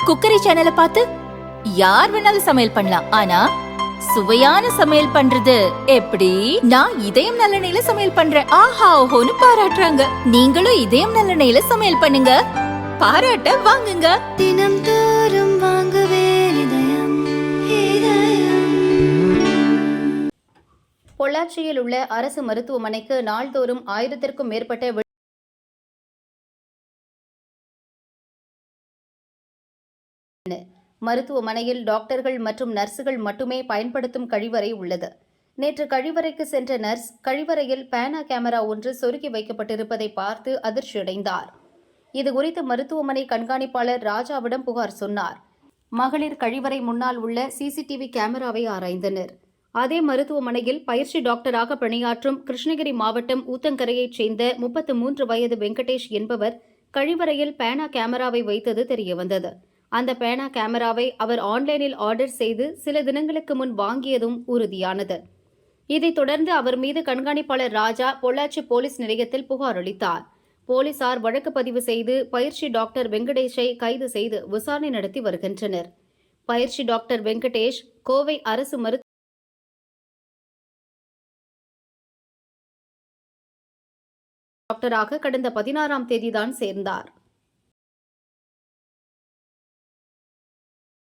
Cookery சேனலை பார்த்து யார் வேணாலும் சமையல் பண்ணலாம். ஆனா சுவையான சமையல் பண்றது எப்படி? நான் இதயம் நல்லெண்ணெயில சமையல் பண்றேன். ஆஹா ஓஹோன்னு பாராட்டுறாங்க. நீங்களும் இதயம் நல்லெண்ணெயில சமையல் பண்ணுங்க, பாராட்ட வாங்குங்க. தினம் தோறும் வாங்குவே இதயம். பொள்ளாச்சியில் உள்ள அரசு மருத்துவமனைக்கு நாள்தோறும் 1000க்கும் மேற்பட்ட மருத்துவமனையில் டாக்டர்கள் மற்றும் நர்சுகள் மட்டுமே பயன்படுத்தும் கழிவறை உள்ளது. நேற்று கழிவறைக்கு சென்ற நர்ஸ் கழிவறையில் பேனா கேமரா ஒன்று சொருகி வைக்கப்பட்டிருப்பதை பார்த்து அதிர்ச்சியடைந்தார். இதுகுறித்து மருத்துவமனை கண்காணிப்பாளர் ராஜாவிடம் புகார் சொன்னார். மகளிர் கழிவறை முன்னால் உள்ள சிசிடிவி கேமராவை ஆராய்ந்தனர். அதே மருத்துவமனையில் பயிற்சி டாக்டராக பணியாற்றும் கிருஷ்ணகிரி மாவட்டம் ஊத்தங்கரையைச் சேர்ந்த 33 வயது வெங்கடேஷ் என்பவர் கழிவறையில் பேனா கேமராவை வைத்தது தெரியவந்தது. அந்த பேனா கேமராவை அவர் ஆன்லைனில் ஆர்டர் செய்து சில தினங்களுக்கு முன் வாங்கியதும் உறுதியானது. இதைத் தொடர்ந்து அவர் மீது கண்காணிப்பாளர் ராஜா பொள்ளாச்சி போலீஸ் நிலையத்தில் புகார் அளித்தார். போலீசார் வழக்கு பதிவு செய்து பயிற்சி டாக்டர் வெங்கடேஷை கைது செய்து விசாரணை நடத்தி வருகின்றனர். பயிற்சி டாக்டர் வெங்கடேஷ் கோவை அரசு டாக்டராக கடந்த 16ஆம் தேதிதான் சேர்ந்தார்.